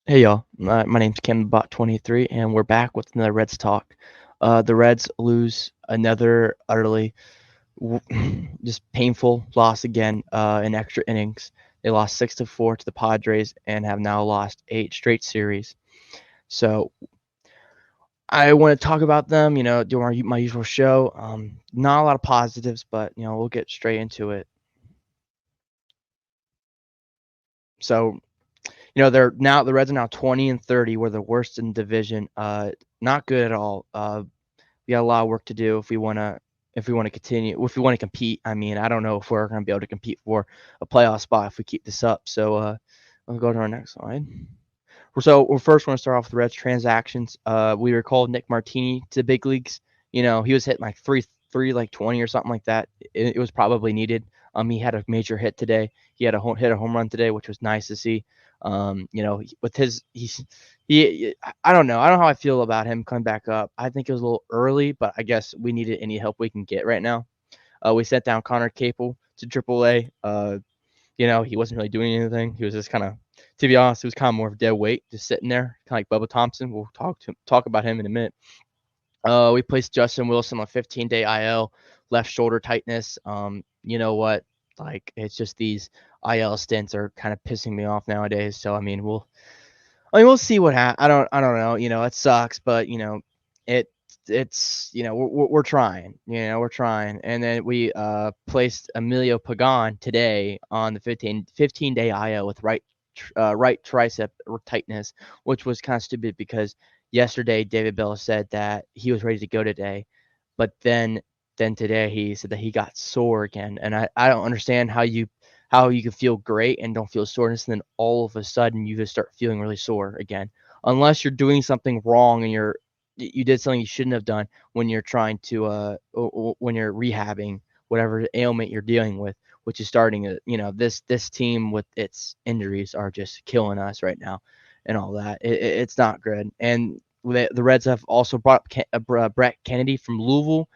Hey y'all, my name's CamBot23, and we're back with another Reds talk. The Reds lose another utterly just painful loss again in extra innings. They lost 6-4 to the Padres and have now lost 8 straight series. So I want to talk about them, do my usual show. Not a lot of positives, but we'll get straight into it. So the Reds are now 20-30. We're the worst in the division. Not good at all. We got a lot of work to do if we want to continue, if we want to compete. I mean, I don't know if we're going to be able to compete for a playoff spot if we keep this up. So let's go to our next slide. So we're first going to start off with the Reds transactions. We recalled Nick Martini to the big leagues. He was hitting like like 20 or something like that. It was probably needed. He had a major hit today. He had hit a home run today, which was nice to see. With I don't know. I don't know how I feel about him coming back up. I think it was a little early, but I guess we needed any help we can get right now. We sent down Connor Capel to AAA. He wasn't really doing anything. He was just kind of, to be honest, he was kind of more of a dead weight, just sitting there, kind of like Bubba Thompson. We'll talk about him in a minute. We placed Justin Wilson on 15-day IL, left shoulder tightness. You know what? Like it's just these IL stints are kind of pissing me off nowadays. So we'll see what happens. I don't know. It sucks, but it it's we're trying. We're trying. And then we placed Emilio Pagan today on the 15-day IL with right tricep tightness, which was kind of stupid because yesterday David Bell said that he was ready to go today, but then today he said that he got sore again, and I don't understand how you can feel great and don't feel soreness, and then all of a sudden you just start feeling really sore again, unless you're doing something wrong and you did something you shouldn't have done when you're trying to when you're rehabbing whatever ailment you're dealing with, which is starting to, this team with its injuries are just killing us right now and all that. It's not good. And the Reds have also brought up Brett Kennedy from Louisville.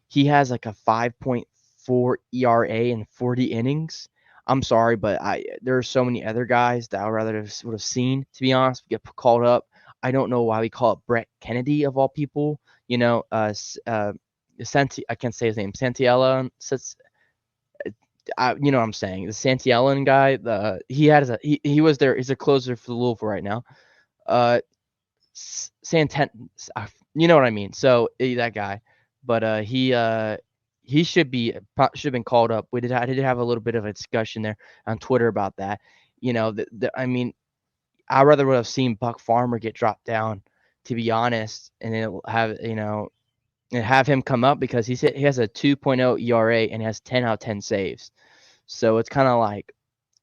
He has like a 5.4 ERA in 40 innings. I'm sorry, but there are so many other guys that I would rather would have seen, to be honest, get called up. I don't know why we call it Brett Kennedy of all people. I can't say his name. Santiella. You know what I'm saying. The Santiellan guy. He was there. He's a closer for the Louisville right now. Uh, Santen. You know what I mean. So that guy, but he should have been called up. I did have a little bit of a discussion there on Twitter about that. I mean, I rather would have seen Buck Farmer get dropped down, to be honest, and then have him come up because he has a 2.0 ERA and has 10 out of 10 saves. So it's kind of like,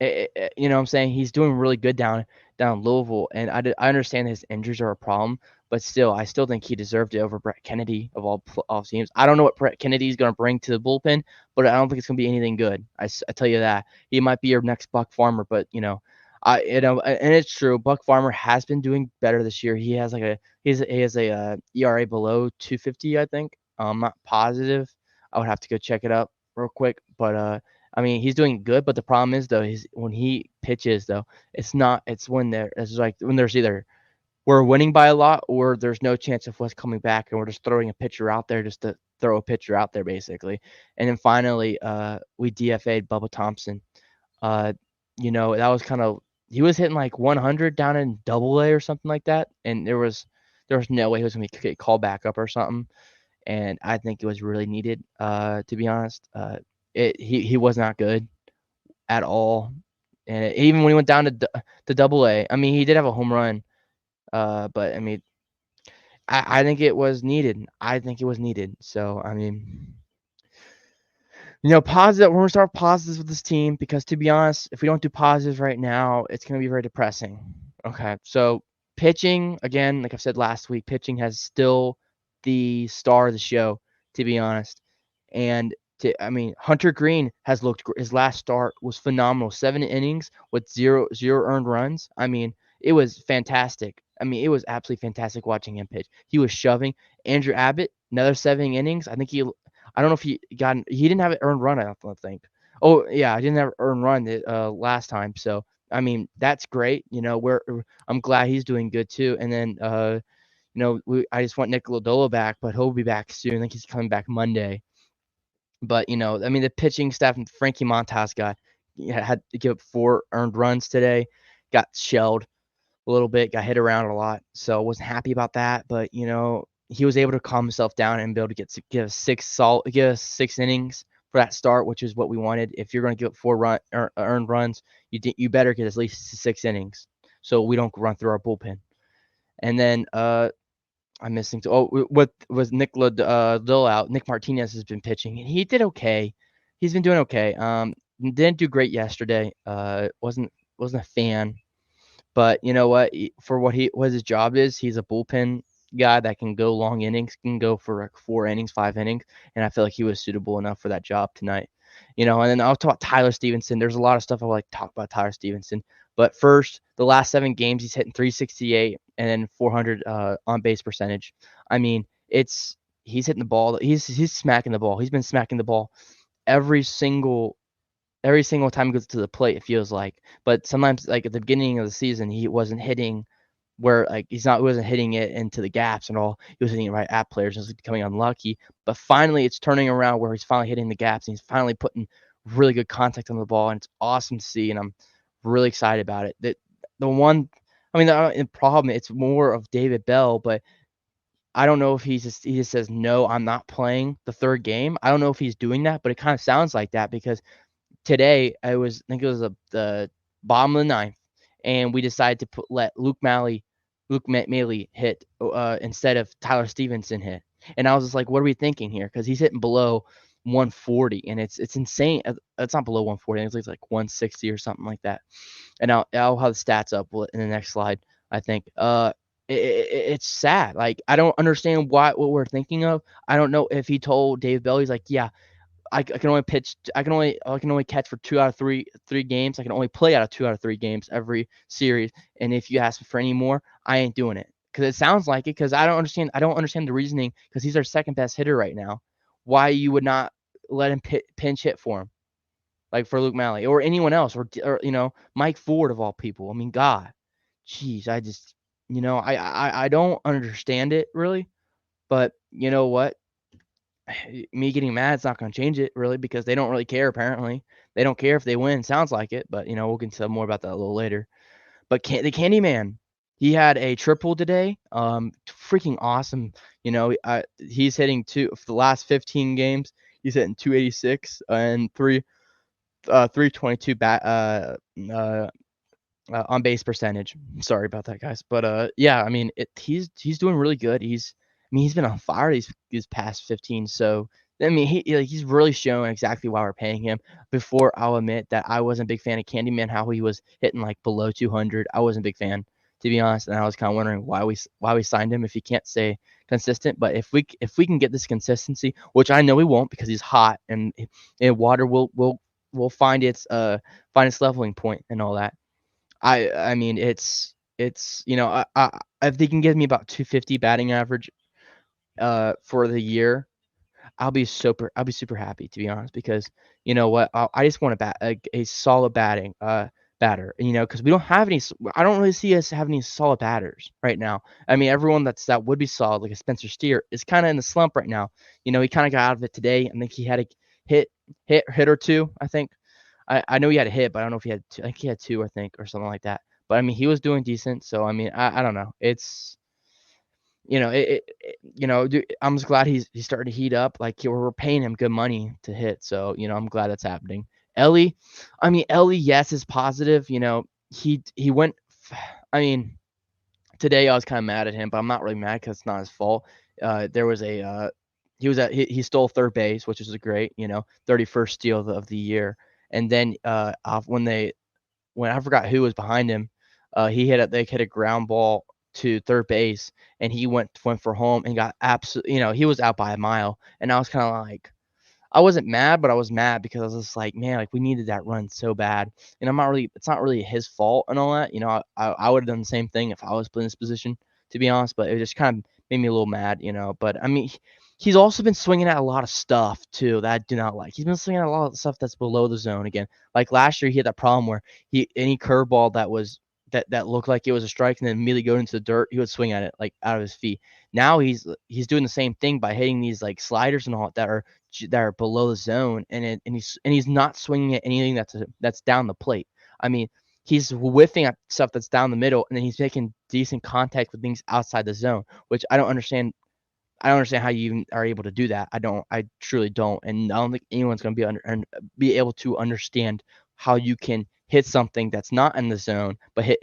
you know what I'm saying? He's doing really good down Louisville, and I understand his injuries are a problem, but still, I still think he deserved it over Brett Kennedy of all teams. I don't know what Brett Kennedy is going to bring to the bullpen, but I don't think it's going to be anything good. I tell you that. He might be your next Buck Farmer, but and it's true. Buck Farmer has been doing better this year. He has a ERA below 250, I think. I'm not positive. I would have to go check it up real quick, but I mean, he's doing good, but the problem is though, when he pitches though, it's when there's either we're winning by a lot or there's no chance of us coming back and we're just throwing a pitcher out there just to throw a pitcher out there basically. And then finally, we DFA'd Bubba Thompson. Uh, that was kind of he was hitting like 100 down in Double A or something like that, and there was no way he was gonna get called back up or something. And I think it was really needed. To be honest, he was not good at all. And even when he went down to Double A, I mean, he did have a home run. But I mean, I think it was needed. I think it was needed. So I mean, positive. We're gonna start positives with this team because, to be honest, if we don't do positives right now, it's gonna be very depressing. Okay, so pitching again, like I've said last week, pitching has still the star of the show. To be honest, and I mean, Hunter Green has looked. His last start was phenomenal. 7 innings with zero earned runs. I mean, it was fantastic. I mean, it was absolutely fantastic watching him pitch. He was shoving. Andrew Abbott, another 7 innings. I think I don't know if he didn't have an earned run. I don't think. Oh yeah, I didn't have an earned run last time. So I mean, that's great. I'm glad he's doing good too. And then I just want Nick Lodolo back, but he'll be back soon. I think he's coming back Monday. But I mean, the pitching staff and Frankie Montas had to give up 4 earned runs today, got shelled a little bit, got hit around a lot. So I wasn't happy about that. But he was able to calm himself down and be able to give us 6 innings for that start, which is what we wanted. If you're going to give up earned runs, you better get at least 6 innings, so we don't run through our bullpen. And then I'm missing. What was Dill out? Nick Martinez has been pitching, and he did okay. He's been doing okay. Didn't do great yesterday. Wasn't a fan, but you know what? For what his job is, he's a bullpen guy that can go long innings, can go for like 4 innings, 5 innings, and I feel like he was suitable enough for that job tonight. And then I'll talk about Tyler Stevenson. There's a lot of stuff I would like to talk about Tyler Stevenson, but first, the last 7 games he's hitting 368 and then 400 on base percentage. I mean, he's hitting the ball. He's smacking the ball. He's been smacking the ball every single time he goes to the plate, it feels like. But sometimes, like at the beginning of the season, he wasn't hitting where like he wasn't hitting it into the gaps and all. He was hitting it right at players and was becoming unlucky. But finally, it's turning around where he's finally hitting the gaps and he's finally putting really good contact on the ball, and it's awesome to see. And I'm really excited about it. The problem it's more of David Bell, but I don't know if he just says no, I'm not playing the third game. I don't know if he's doing that, but it kind of sounds like that because today I think it was the bottom of the ninth, and we decided to let Luke Maile hit instead of Tyler Stevenson hit. And I was just like, what are we thinking here? Because he's hitting below 140, and it's insane. It's not below 140. It's like 160 or something like that. And I'll have the stats up in the next slide. I think. It's sad. Like I don't understand what we're thinking of. I don't know if he told Dave Bell, he's like, yeah, I can only pitch. I can only catch for 2 out of 3 games. I can only play out of 2 out of 3 games every series. And if you ask for any more, I ain't doing it. Because it sounds like it. Because I don't understand. I don't understand the reasoning. Because he's our second best hitter right now. Why you would not let him pinch hit for him, like for Luke Maile or anyone else, or Mike Ford of all people. I mean, God, jeez, I just I don't understand it really. But you know what? Me getting mad is not going to change it really because they don't really care. Apparently, they don't care if they win. Sounds like it, but we'll get to more about that a little later. But the Candyman, he had a triple today. Freaking awesome. He's hitting for the last 15 games. He's hitting 286 and 322 on base percentage. Sorry about that, guys. But yeah, I mean, he's doing really good. He's been on fire these past 15. So I mean, he's really shown exactly why we're paying him. Before, I'll admit that I wasn't a big fan of Candyman, how he was hitting like below 200. I wasn't a big fan, to be honest, and I was kind of wondering why we signed him if he can't stay consistent. But if we can get this consistency, which I know we won't because he's hot and water will find its leveling point and all that. I mean, it's if they can give me about 250 batting average for the year, I'll be super happy, to be honest, because you know what, I just want a solid batter, because we don't have any. I don't really see us having any solid batters right now. I mean, everyone that would be solid, like a Spencer Steer, is kind of in the slump right now. He kind of got out of it today. I think he had a hit or two. I think I know he had a hit, but I don't know if he had two. I think he had two, I think, or something like that. But I mean, he was doing decent. So I mean, I don't know. It's I'm just glad he's starting to heat up. Like we're paying him good money to hit. So I'm glad that's happening. Ellie, yes, is positive. He went. I mean, today I was kind of mad at him, but I'm not really mad because it's not his fault. There was he stole third base, which was a great 31st steal of the year. And then when I forgot who was behind him, they hit a ground ball to third base, and he went for home and got absolutely, he was out by a mile. And I was kind of like, I wasn't mad, but I was mad because I was just like, man, like we needed that run so bad. And it's not really his fault and all that. I would have done the same thing if I was put in this position, to be honest. But it just kind of made me a little mad. But I mean, He's also been swinging at a lot of stuff too that I do not like. He's been swinging at a lot of stuff that's below the zone again. Like last year, he had that problem where any curveball that looked like it was a strike and then immediately go into the dirt, he would swing at it like out of his feet. Now he's doing the same thing by hitting these like sliders and all that are below the zone, and he's not swinging at anything that's down the plate. I mean, he's whiffing at stuff that's down the middle, and then he's making decent contact with things outside the zone, which I don't understand. I don't understand how you even are able to do that. I don't. I truly don't, and I don't think anyone's going to be able to understand how you can hit something that's not in the zone, but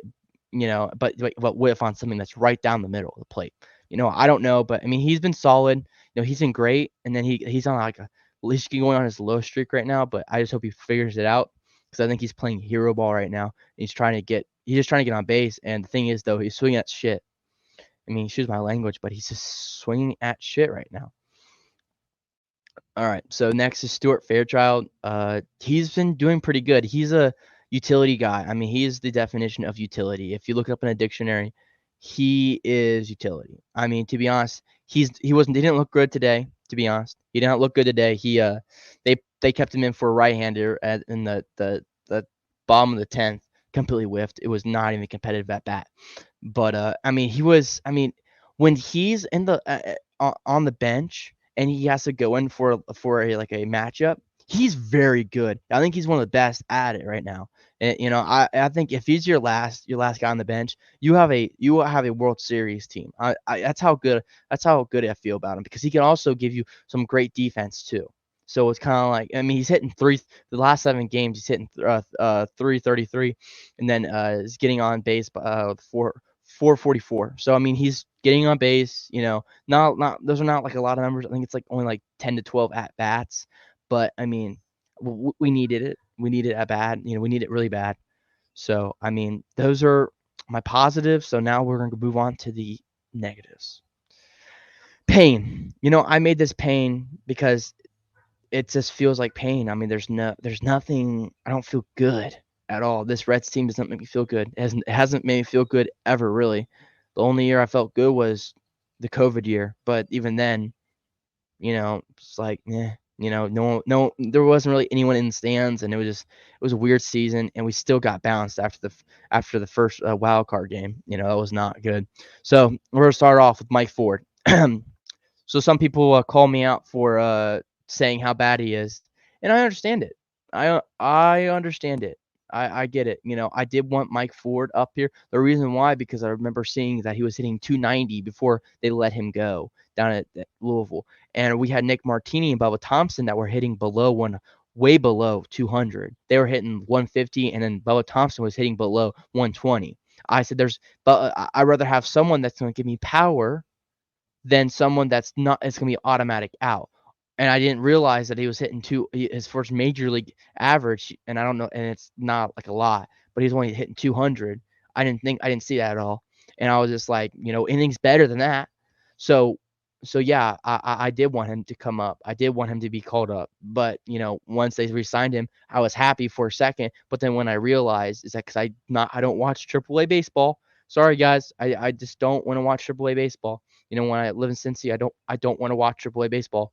but whiff on something that's right down the middle of the plate. I don't know, but I mean, he's been solid. He's been great, and then he's on like at least going on his low streak right now. But I just hope he figures it out because I think he's playing hero ball right now. He's just trying to get on base, and the thing is though, he's swinging at shit. I mean, excuse my language, but he's just swinging at shit right now. All right, so next is Stuart Fairchild. He's been doing pretty good. He's a utility guy. I mean, he is the definition of utility. If you look it up in a dictionary, he is utility. I mean, to be honest, he didn't look good today. To be honest, he did not look good today. They kept him in for a right-hander in the bottom of the 10th, completely whiffed. It was not even competitive at bat. But I mean, when he's in the on the bench and he has to go in for a matchup, he's very good. I think he's one of the best at it right now. And I think if he's your last guy on the bench, you will have a World Series team. That's how good I feel about him because he can also give you some great defense too. So it's kind of like, I mean, he's hitting the last 7 games. He's hitting 333, and then is getting on base for 444. So I mean, he's getting on base. Not those are not like a lot of numbers. I think it's like only like 10 to 12 at bats. But I mean, we needed it. We needed it at bad. We need it really bad. So I mean, those are my positives. So now we're going to move on to the negatives. Pain. I made this pain because it just feels like pain. I mean, there's nothing. I don't feel good at all. This Reds team doesn't make me feel good. It hasn't made me feel good ever, really. The only year I felt good was the COVID year, but even then, it's like, no, there wasn't really anyone in the stands, and it was a weird season, and we still got bounced after the first wild card game. That was not good. So we're gonna start off with Mike Ford. So some people call me out for saying how bad he is, and I understand it. I understand it. I get it. I did want Mike Ford up here. The reason why, because I remember seeing that he was hitting 290 before they let him go down at Louisville, and we had Nick Martini and Bubba Thompson that were hitting way below 200. They were hitting 150, and then Bubba Thompson was hitting below 120. I said, I'd rather have someone that's going to give me power than someone that's not. It's gonna be automatic out. And I didn't realize that he was hitting his first major league average, and I don't know, and it's not like a lot, but he's only hitting 200. I didn't see that at all, and I was just like, anything's better than that. So, so yeah, I did want him to come up. I did want him to be called up, but once they re-signed him, I was happy for a second. But then when I realized is that because I don't watch AAA baseball. Sorry guys, I just don't want to watch AAA baseball. When I live in Cincy, I don't want to watch AAA baseball.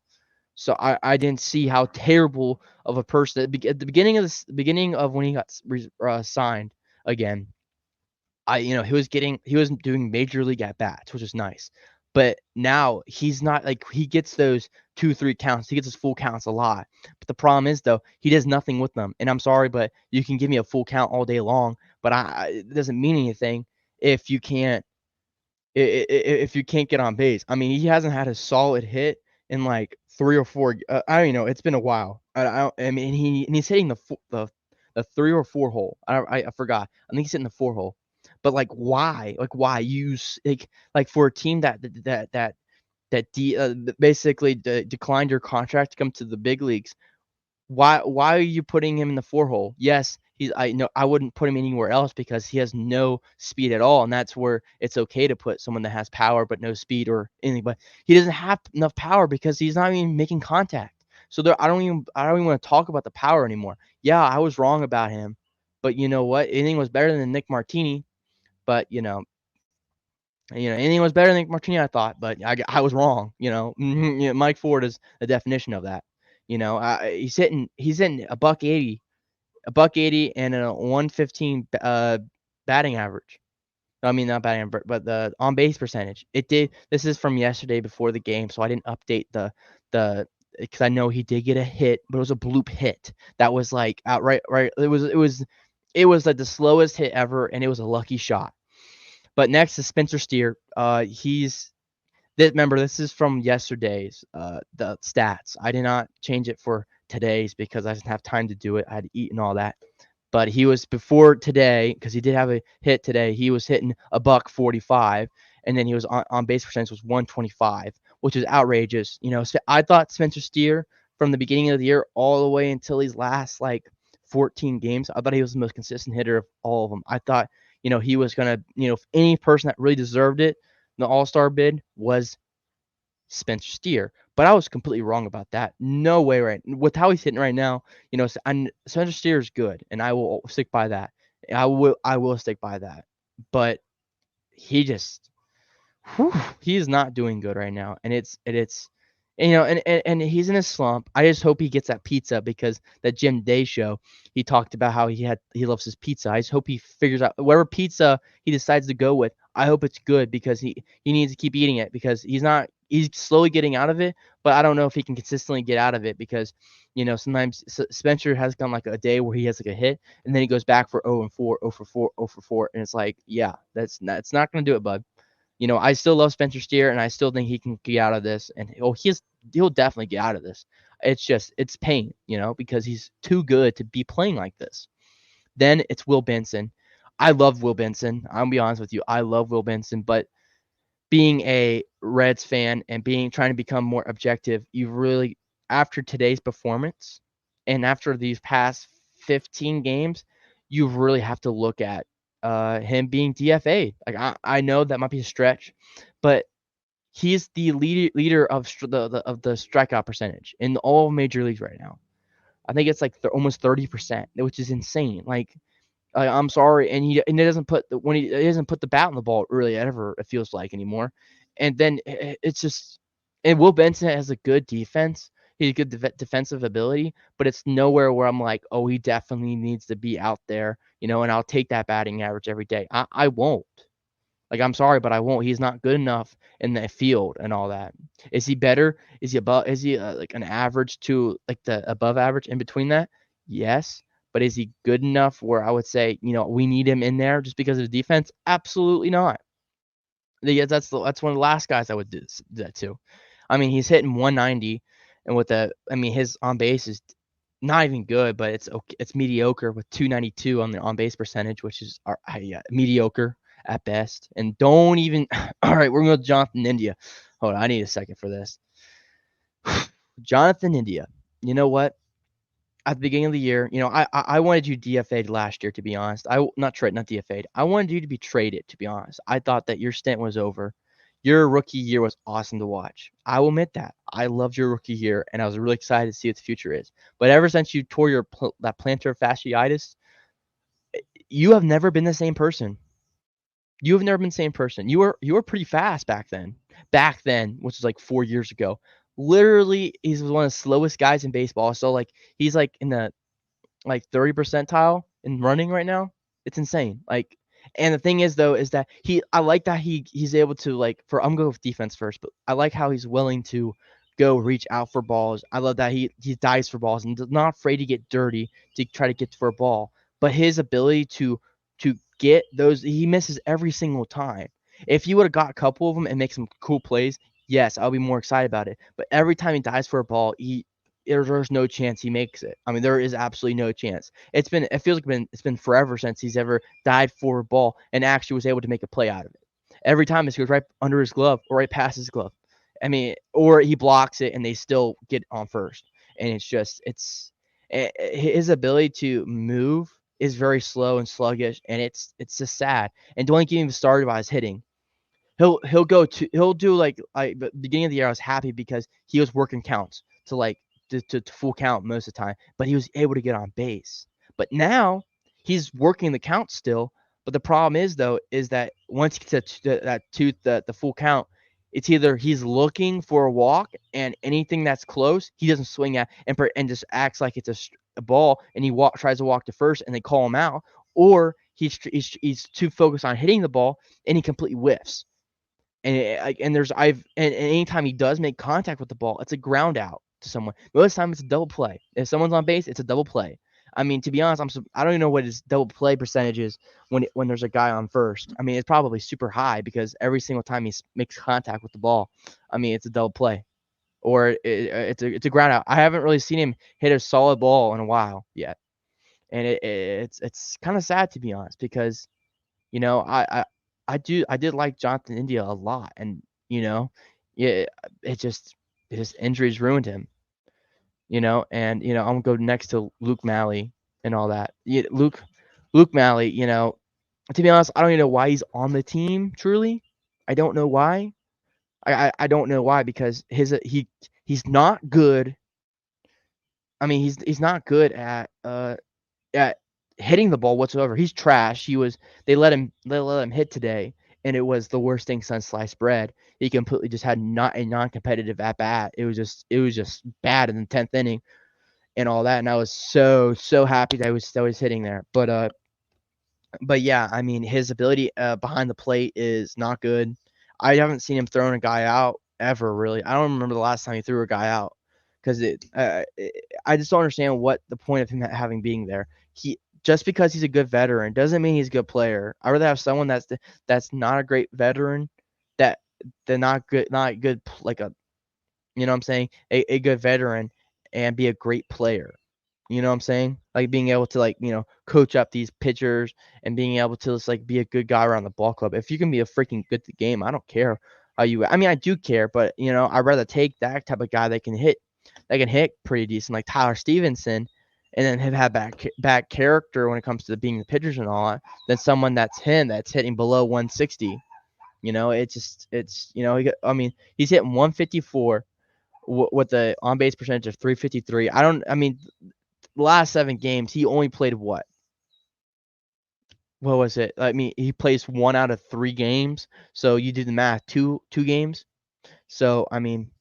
So I didn't see how terrible of a person at the beginning of when he got signed again. He was doing major league at bats, which is nice. But now he's not like he gets those 2-3 counts. He gets his full counts a lot. But the problem is though, he does nothing with them. And I'm sorry, but you can give me a full count all day long, but it doesn't mean anything if you can't if you can't get on base. I mean, he hasn't had a solid hit in like 3 or 4. I don't know. It's been a while. I mean, he's hitting the 3 or 4 hole. I forgot. I think he's hitting the 4 hole. But like, why? Like, why use like for a team that basically declined your contract to come to the big leagues? Why are you putting him in the 4 hole? Yes, I know I wouldn't put him anywhere else because he has no speed at all, and that's where it's okay to put someone that has power but no speed or anything. But he doesn't have enough power because he's not even making contact. So I don't even want to talk about the power anymore. Yeah, I was wrong about him, but you know what? Anything was better than Nick Martini. But Anything was better than Nick Martini, I thought, but I was wrong. Mike Ford is the definition of that. He's hitting a buck 80 and a 115 batting average. I mean, not batting average, but the on base percentage. It did. This is from yesterday before the game, so I didn't update the because I know he did get a hit, but it was a bloop hit that was like outright right. It was like the slowest hit ever, and it was a lucky shot. But next is Spencer Steer. Remember, this is from yesterday's the stats. I did not change it for today's because I didn't have time to do it. I had to eat and all that. But he was before today because he did have a hit today. He was hitting a buck 45, and then he was on base percentage was 125, which is outrageous. I thought Spencer Steer from the beginning of the year all the way until these last like 14 games, I thought he was the most consistent hitter of all of them. I thought he was gonna if any person that really deserved it, the All-Star bid was Spencer Steer. But I was completely wrong about that. No way, right? With how he's hitting right now, Spencer Steer is good, and I will stick by that. I will stick by that. But he just, whew, he is not doing good right now, and it's and he's in a slump. I just hope he gets that pizza because that Jim Day show, he talked about how he loves his pizza. I just hope he figures out whatever pizza he decides to go with. I hope it's good because he needs to keep eating it because he's slowly getting out of it, but I don't know if he can consistently get out of it because sometimes Spencer has gone like a day where he has like a hit and then he goes back for 0 and 4, 0 for 4, 0 for 4, and it's like, yeah, that's not going to do it, bud. I still love Spencer Steer, and I still think he can get out of this, and he'll definitely get out of this. It's pain, because he's too good to be playing like this. Then it's Will Benson. I love Will Benson. I'll be honest with you. I love Will Benson, but being a Reds fan and trying to become more objective, you really, after today's performance and after these past 15 games, you really have to look at him being DFA'd. Like I know that might be a stretch, but he's the leader of the strikeout percentage in all major leagues right now. I think it's like almost 30%, which is insane. Like I'm sorry, and he doesn't put he doesn't put the bat on the ball really ever. It feels like anymore, and then it's just, and Will Benson has a good defense. He has good defensive ability, but it's nowhere where I'm like, oh, he definitely needs to be out there, and I'll take that batting average every day. I won't. Like I'm sorry, but I won't. He's not good enough in the field and all that. Is he better? Is he above? Is he like an average to like the above average in between that? Yes, but is he good enough where I would say we need him in there just because of the defense? Absolutely not. Yeah, that's one of the last guys I would do that to. I mean, he's hitting 190, and his on base is not even good, but it's okay. It's mediocre with 292 on the on base percentage, which is mediocre at best. And don't even. All right, we're gonna go to Jonathan India. Hold on, I need a second for this. Jonathan India. You know what? At the beginning of the year, I wanted you DFA'd last year, to be honest. Not DFA'd. I wanted you to be traded, to be honest. I thought that your stint was over. Your rookie year was awesome to watch. I will admit that. I loved your rookie year, and I was really excited to see what the future is. But ever since you tore that plantar fasciitis, you have never been the same person. You have never been the same person. You were pretty fast back then. Back then, which was like 4 years ago. Literally, he's one of the slowest guys in baseball. So like he's like in the like 30 percentile in running right now. It's insane. Like, and the thing is though, is that I like that he's able to like I'm going with defense first, but I like how he's willing to go reach out for balls. I love that he dives for balls and not afraid to get dirty to try to get for a ball. But his ability to get those, he misses every single time. If you would have got a couple of them and make some cool plays, yes, I'll be more excited about it. But every time he dives for a ball, there's no chance he makes it. I mean, there is absolutely no chance. It feels like it's been forever since he's ever dived for a ball and actually was able to make a play out of it. Every time it goes right under his glove or right past his glove. I mean, or he blocks it and they still get on first. And his ability to move is very slow and sluggish, and it's just sad. And don't get even started by his hitting. He'll do like the beginning of the year. I was happy because he was working counts to like to full count most of the time, but he was able to get on base. But now he's working the count still, But the problem is though, is that once he gets the full count, it's either he's looking for a walk and anything that's close, he doesn't swing at and just acts like it's a ball and he tries to walk to first and they call him out, or he's too focused on hitting the ball and he completely whiffs. And anytime he does make contact with the ball, it's a ground out to someone. Most of the time, it's a double play. If someone's on base, it's a double play. I mean, to be honest, I don't even know what his double play percentage is when there's a guy on first. I mean, it's probably super high because every single time he makes contact with the ball, I mean, it's a double play or it's a ground out. I haven't really seen him hit a solid ball in a while yet, and it's kind of sad to be honest because you know, I did like Jonathan India a lot, and you know, yeah, it just his injuries ruined him. And I'm gonna go next to Luke Malley and all that. Yeah, Luke Malley. To be honest, I don't even know why he's on the team. Truly, I don't know why. I don't know why because he's not good. I mean, he's not good at hitting the ball whatsoever. He's trash. They let him hit today, and it was the worst thing since sliced bread. He completely just had not a non-competitive at bat. It was just bad in the 10th inning and all that. And I was so happy that I was hitting there. But yeah, I mean his ability behind the plate is not good. I haven't seen him throwing a guy out ever really. I don't remember the last time he threw a guy out because I just don't understand what the point of him having being there. He Just because he's a good veteran doesn't mean he's a good player. I rather have someone that's not a great veteran, that they're not good like a what I'm saying, a good veteran and be a great player. You know what I'm saying? Like being able to coach up these pitchers and being able to just be a good guy around the ball club. If you can be a freaking good at the game, I don't care how you. I mean, I do care, but I'd rather take that type of guy that can hit pretty decent, like Tyler Stevenson, and then have back character when it comes to being the pitchers and all that, than someone that's hitting below 160. I mean, he's hitting 154 with the on base percentage of 353. I mean, the last 7 games, he only played what? What was it? I mean, he plays 1 out of 3 games. So you do the math, two games. So I mean,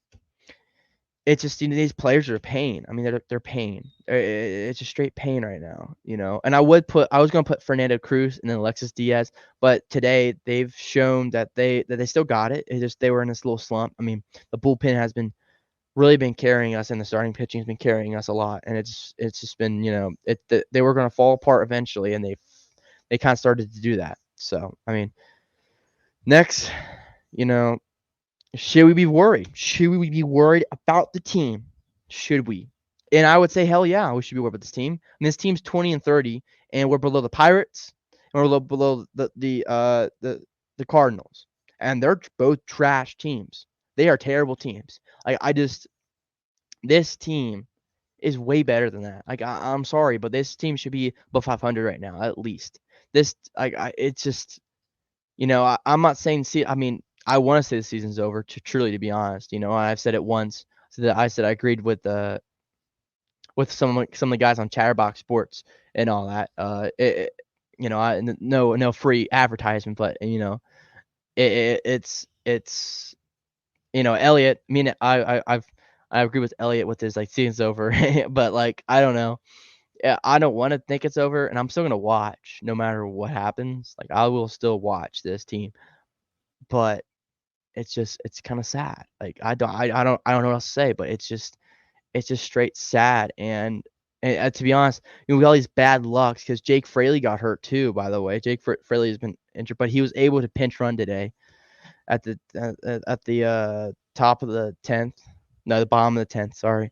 it's just these players are pain. I mean, they're pain. It's just straight pain right now. And I was gonna put Fernando Cruz and then Alexis Diaz, but today they've shown that they still got it. It's just they were in this little slump. I mean, the bullpen has really been carrying us, and the starting pitching has been carrying us a lot. And it's just been they were going to fall apart eventually, and they kind of started to do that. So I mean, next, you know, should we be worried? Should we be worried about the team? Should we? And I would say, hell yeah, we should be worried about this team. And this team's 20-30, and we're below the Pirates, and we're below the Cardinals, and they're both trash teams. They are terrible teams. This team is way better than that. I'm sorry, but this team should be above 500 right now, at least. This, it's just, I'm not saying. I mean, I want to say the season's over. To be honest, I've said it once. So that I said I agreed with some of the guys on Chatterbox Sports and all that. No free advertisement, but it's Elliot. I mean, I agree with Elliot with his season's over, but I don't know. Yeah, I don't want to think it's over, and I'm still gonna watch no matter what happens. I will still watch this team, but it's kind of sad. I don't know what else to say, but it's just straight sad. And to be honest, we got all these bad lucks because Jake Fraley got hurt too. By the way, Jake Fraley has been injured, but he was able to pinch run today at the top of the 10th. No, the bottom of the 10th. Sorry,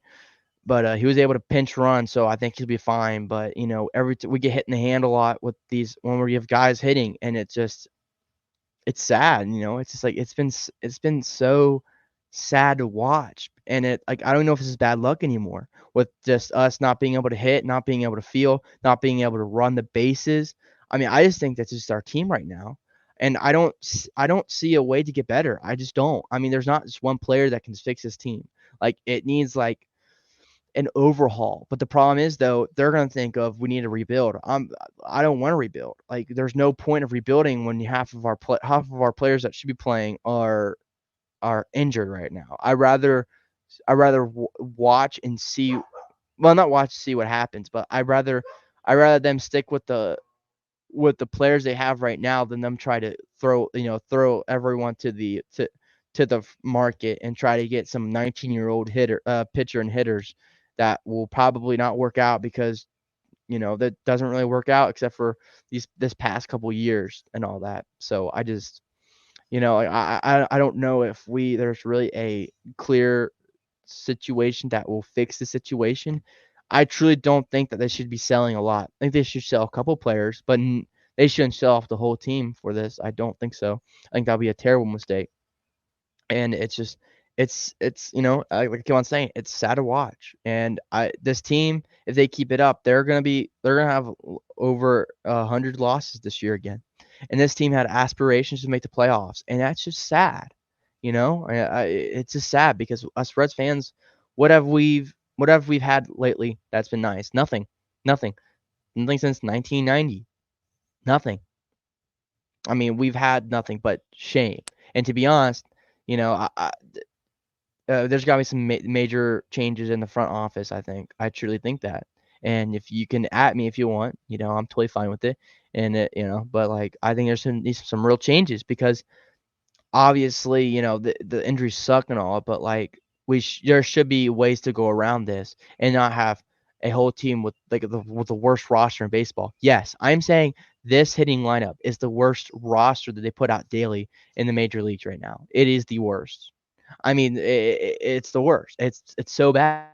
but he was able to pinch run, so I think he'll be fine. But we get hit in the hand a lot with these when we have guys hitting, and it's sad. It's just it's been so sad to watch, and I don't know if this is bad luck anymore with just us not being able to hit, not being able to feel, not being able to run the bases. I mean, I just think that's just our team right now. And I don't see a way to get better. I just don't. I mean, there's not just one player that can fix this team. It needs an overhaul. But the problem is though, they're gonna think of we need to rebuild. I don't want to rebuild. Like there's no point of rebuilding when half of our players that should be playing are injured right now. I rather watch and see. Well, not watch see what happens, but I rather them stick with the players they have right now than them try to throw everyone to the market and try to get some 19-year-old pitcher and hitters that will probably not work out because that doesn't really work out except for this past couple years and all that. So I just I don't know if there's really a clear situation that will fix the situation. I truly don't think that they should be selling a lot. I think they should sell a couple players, but they shouldn't sell off the whole team for this. I don't think so. I think that'd be a terrible mistake. And it's just it's like I keep on saying, it's sad to watch. And this team, if they keep it up, they're gonna have over 100 losses this year again. And this team had aspirations to make the playoffs, and that's just sad. It's just sad because us Reds fans, what have we've had lately that's been nice? Nothing, nothing, nothing since 1990. Nothing. I mean, we've had nothing but shame. And to be honest, you know, there's got to be some major changes in the front office. I truly think that. And if you can at me if you want, I'm totally fine with it. And but like I think there's needs some real changes because obviously, the injuries suck and all, but like there should be ways to go around this and not have a whole team with like with the worst roster in baseball. Yes, I'm saying this hitting lineup is the worst roster that they put out daily in the major leagues right now. It is the worst. I mean, it's the worst. It's so bad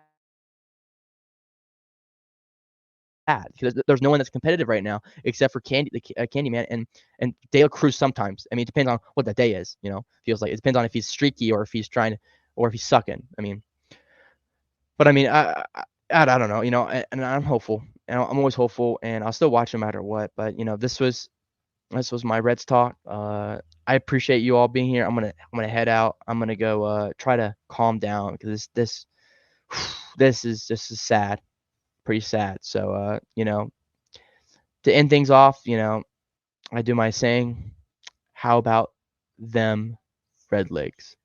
because there's no one that's competitive right now except for Candyman and De La Cruz sometimes. I mean, it depends on what the day is. Feels like it depends on if he's streaky or if he's trying to or if he's sucking. I mean, but I mean, I don't know. And I'm hopeful. And I'm always hopeful, and I'll still watch no matter what. But this was my Reds talk. I appreciate you all being here. I'm gonna head out. I'm gonna go try to calm down because this is sad, pretty sad. So to end things off, I do my saying, how about them Red Legs?